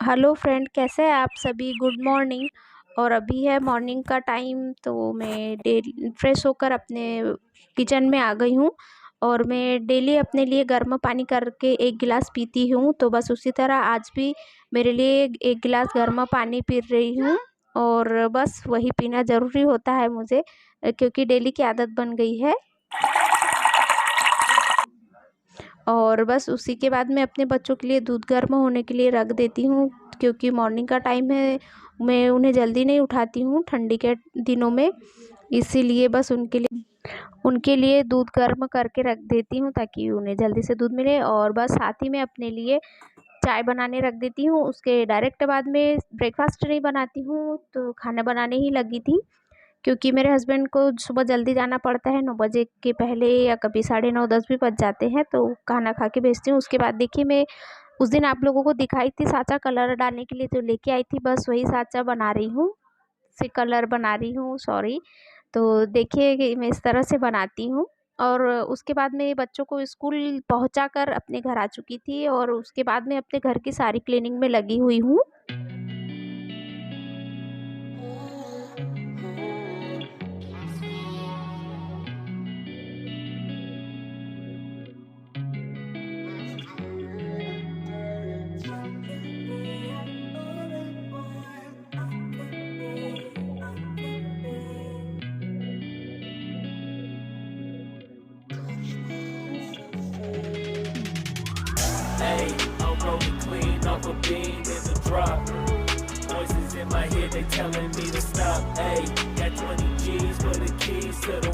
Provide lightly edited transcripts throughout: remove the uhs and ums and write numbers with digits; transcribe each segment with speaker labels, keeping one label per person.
Speaker 1: Hello friend, कैसे हैं आप सभी। Good morning. और अभी है मॉर्निंग का टाइम, तो मैं डेली फ्रेश होकर अपने किचन में आ गई हूँ। और मैं डेली अपने लिए गर्म पानी करके एक गिलास पीती हूँ, तो बस उसी तरह आज भी मेरे लिए एक गिलास गर्म पानी पी रही हूँ। और बस वही पीना ज़रूरी होता है मुझे, क्योंकि डेली की आदत बन गई है। और बस उसी के बाद मैं अपने बच्चों के लिए दूध गर्म होने के लिए रख देती हूँ, क्योंकि मॉर्निंग का टाइम है। मैं उन्हें जल्दी नहीं उठाती हूँ ठंडी के दिनों में, इसीलिए बस उनके लिए दूध गर्म करके रख देती हूँ ताकि उन्हें जल्दी से दूध मिले। और बस साथ ही में अपने लिए चाय बनाने रख देती हूँ। उसके डायरेक्ट बाद में ब्रेकफास्ट नहीं बनाती हूँ, तो खाना बनाने ही लगी थी, क्योंकि मेरे हस्बैंड को सुबह जल्दी जाना पड़ता है, 9 बजे के पहले, या कभी 9:30 10 भी बज जाते हैं, तो खाना खा के भेजती हूँ। उसके बाद देखिए, मैं उस दिन आप लोगों को दिखाई थी साँचा कलर डालने के लिए, तो लेके आई थी, बस वही साँचा बना रही हूँ, से कलर बना रही हूँ, सॉरी। तो देखिए कि मैं इस तरह से बनाती हूँ। और उसके बाद मैं बच्चों को स्कूल पहुँचा कर अपने घर आ चुकी थी, और उसके बाद मैं अपने घर की सारी क्लीनिंग में लगी हुई हूँ।
Speaker 2: Hey, I'm rolling clean off a beam in the drop. Voices in my head, they telling me to stop. Hey, got 20 G's for the keys to the.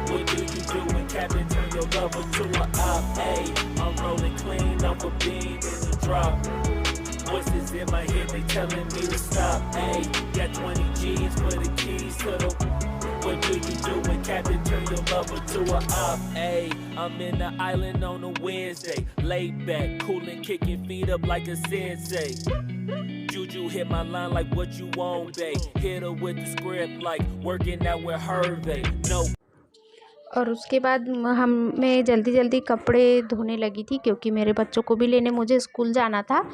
Speaker 2: What do you do when Captain turn your lover to a op? Hey, I'm rolling clean off a beam in the drop. Voices in my head, they telling me to stop. Hey, got 20 G's for the keys to the. What do you do when Captain turn your lover to a op? Hey, I'm in the island on a Wednesday, laid back, coolin', kicking feet up like a sensei. Juju hit my line like what you want, babe. Hit her with the script like working out with Hervey. No.
Speaker 1: और उसके बाद मैं जल्दी जल्दी कपड़े धोने लगी थी, क्योंकि मेरे बच्चों को भी लेने मुझे स्कूल जाना था।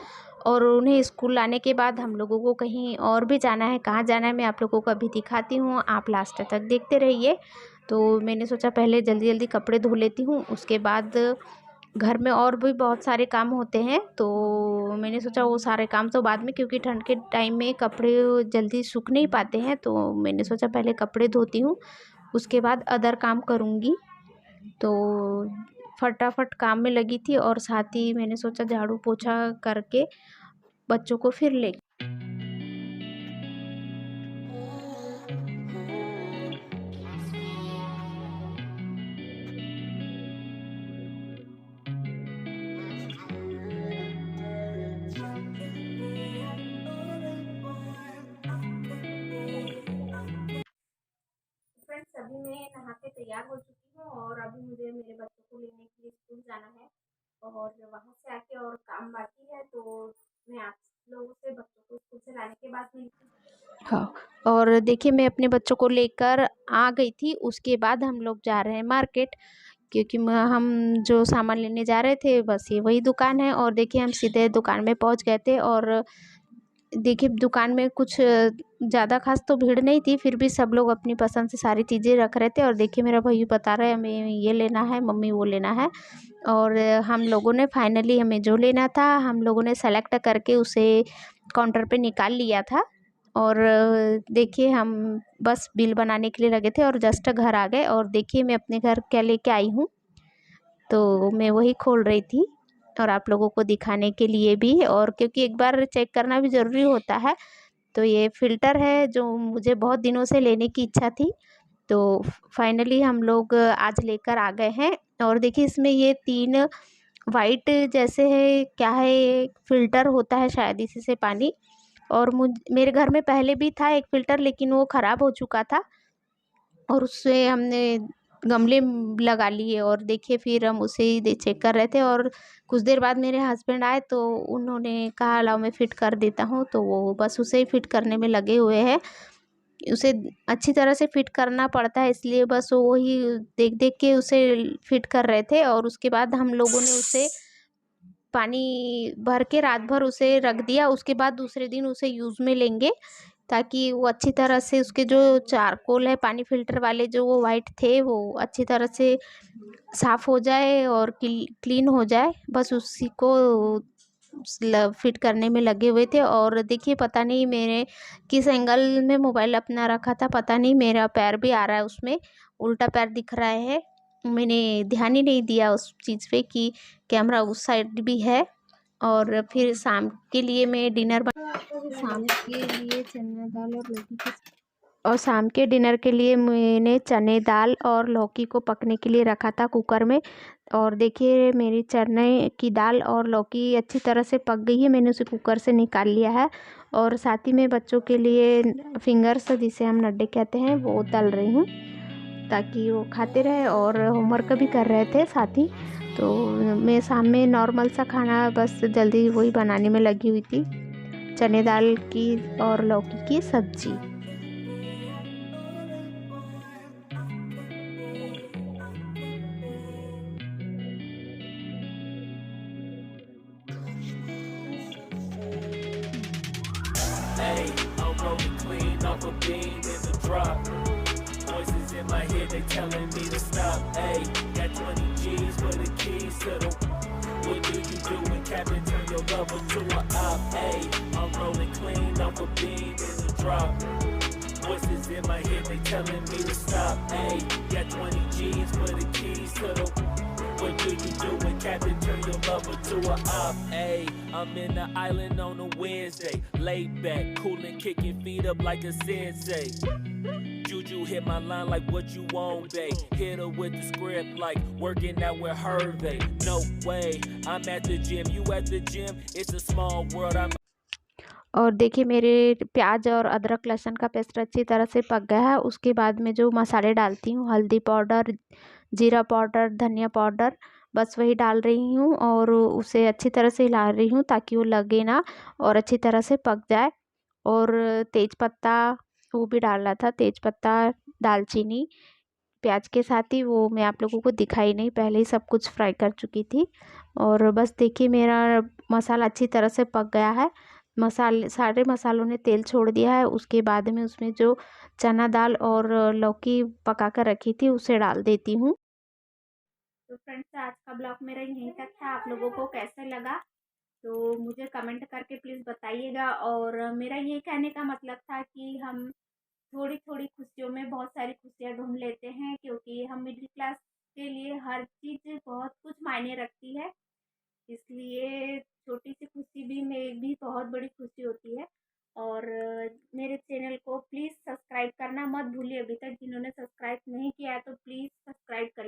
Speaker 1: और उन्हें स्कूल लाने के बाद हम लोगों को कहीं और भी जाना है। कहाँ जाना है मैं आप लोगों को अभी दिखाती हूँ, आप लास्ट तक देखते रहिए। तो मैंने सोचा पहले जल्दी जल्दी कपड़े धो लेती हूँ, उसके बाद घर में और भी बहुत सारे काम होते हैं, तो मैंने सोचा वो सारे काम तो बाद में, क्योंकि ठंड के टाइम में कपड़े जल्दी सूख नहीं पाते हैं, तो मैंने सोचा पहले कपड़े धोती हूँ, उसके बाद अदर काम करूँगी। तो फटाफट काम में लगी थी, और साथ ही मैंने सोचा झाड़ू पोछा करके बच्चों को फिर ले। फ्रेंड्स, अभी मैं नहा के तैयार हो चुकी हूँ, और अभी मुझे मेरे बच्चों को लेने के लिए स्कूल जाना है। और वहाँ से आके और काम बाकी है, तो मैं आप लोगों से बच्चों को स्कूल से लाने के बाद मिलती हूँ। हाँ, और देखिए मैं अपने बच्चों को लेकर आ गई थी, उसके बाद हम लोग जा रहे हैं मार्केट, क्योंकि हम जो सामान लेने जा रहे थे बस ये वही दुकान है। और देखिए हम सीधे दुकान में पहुंच गए थे, और देखिए दुकान में कुछ ज़्यादा खास तो भीड़ नहीं थी, फिर भी सब लोग अपनी पसंद से सारी चीज़ें रख रहे थे। और देखिए मेरा भाई बता रहा है हमें ये लेना है, मम्मी वो लेना है। और हम लोगों ने फाइनली हमें जो लेना था हम लोगों ने सेलेक्ट करके उसे काउंटर पे निकाल लिया था। और देखिए हम बस बिल बनाने के लिए लगे थे, और जस्ट घर आ गए। और देखिए मैं अपने घर क्या लेके आई हूँ, तो मैं वही खोल रही थी, और आप लोगों को दिखाने के लिए भी, और क्योंकि एक बार चेक करना भी ज़रूरी होता है। तो ये फ़िल्टर है जो मुझे बहुत दिनों से लेने की इच्छा थी, तो फाइनली हम लोग आज लेकर आ गए हैं। और देखिए इसमें ये 3 वाइट जैसे है, क्या है ये, फ़िल्टर होता है शायद इसी से पानी। और मेरे घर में पहले भी था एक फ़िल्टर, लेकिन वो ख़राब हो चुका था, और उससे हमने गमले लगा लिए। और देखिए फिर हम उसे ही चेक कर रहे थे, और कुछ देर बाद मेरे हस्बैंड आए, तो उन्होंने कहा लाओ मैं फ़िट कर देता हूँ, तो वो बस उसे ही फ़िट करने में लगे हुए हैं। उसे अच्छी तरह से फ़िट करना पड़ता है, इसलिए बस वो ही देख देख के उसे फ़िट कर रहे थे। और उसके बाद हम लोगों ने उसे
Speaker 3: पानी भर के रात भर उसे रख दिया। उसके बाद दूसरे दिन उसे यूज़ में लेंगे ताकि वो अच्छी तरह से उसके जो चारकोल है पानी फिल्टर वाले जो वो वाइट थे वो अच्छी तरह से साफ़ हो जाए और क्लीन हो जाए। बस उसी को फिट करने में लगे हुए थे। और देखिए पता नहीं मेरे किस एंगल में मोबाइल अपना रखा था, पता नहीं मेरा पैर भी आ रहा है उसमें, उल्टा पैर दिख रहा है। मैंने ध्यान ही नहीं दिया उस चीज़ पे कि कैमरा उस साइड भी है। और फिर शाम के लिए मैं डिनर शाम के लिए चना दाल और लौकी की और शाम के डिनर के लिए मैंने चने दाल और लौकी को पकने के लिए रखा था कुकर में। और देखिए मेरी चने की दाल और लौकी अच्छी तरह से पक गई है, मैंने उसे कुकर से निकाल लिया है। और साथ ही में बच्चों के लिए फिंगर्स जिसे हम नड्डे कहते हैं वो तल रही हूँ ताकि वो खाते रहे और होमवर्क भी कर रहे थे साथ ही। तो मैं शाम में नॉर्मल सा खाना बस जल्दी वही बनाने में लगी हुई थी, चने दाल की और लौकी की सब्जी।
Speaker 2: Hey, I'm rolling clean off a beam in the drop. Voices in my head, they telling me to stop. Hey, got 20 G's for the keys to the. What do you do when Captain turn your lover to a op? Hey, I'm rolling clean off a beam in the drop. Voices in my head, they telling me to stop. Hey, got 20 G's for the keys to the. What do you do when Captain turn your lover to a op? Hey, I'm in the island on a Wednesday, laid back, coolin', kicking feet up like a sensei. Juju hit my line like what you want, babe. Hit her with the script like working out with Hervey. No way, I'm at the gym, you at the gym. It's a small world. I'm
Speaker 3: और देखिए मेरे प्याज और अदरक लहसुन का paste अच्छी तरह से पक गया है। उसके बाद मैं जो मसाले डालती हूँ, हल्दी पाउडर, जीरा पाउडर, धनिया पाउडर, बस वही डाल रही हूँ और उसे अच्छी तरह से हिला रही हूँ ताकि वो लगे ना और अच्छी तरह से पक जाए। और तेज पत्ता वो भी डालना था, तेज पत्ता, दालचीनी प्याज के साथ ही, वो मैं आप लोगों को दिखाई नहीं, पहले ही सब कुछ फ्राई कर चुकी थी। और बस देखिए मेरा मसाला अच्छी तरह से पक गया है, मसाले सारे मसालों ने तेल छोड़ दिया है। उसके बाद में उसमें जो चना दाल और लौकी पका कर रखी थी उसे डाल देती हूँ।
Speaker 1: तो फ्रेंड्स आज का ब्लॉग मेरा यहीं तक था। आप लोगों को कैसा लगा तो मुझे कमेंट करके प्लीज़ बताइएगा। और मेरा ये कहने का मतलब था कि हम थोड़ी-थोड़ी खुशियों में बहुत सारी खुशियाँ ढूँढ लेते हैं, क्योंकि हम मिडिल क्लास के लिए हर चीज़ बहुत कुछ मायने रखती है। इसलिए छोटी-सी खुशी भी में भी बहुत बड़ी खुशी होती है। और मेरे चैनल को प्लीज़ सब्सक्राइब करना मत भूलिए। अभी तक जिन्होंने सब्सक्राइब नहीं किया है तो प्लीज़ सब्सक्राइब कर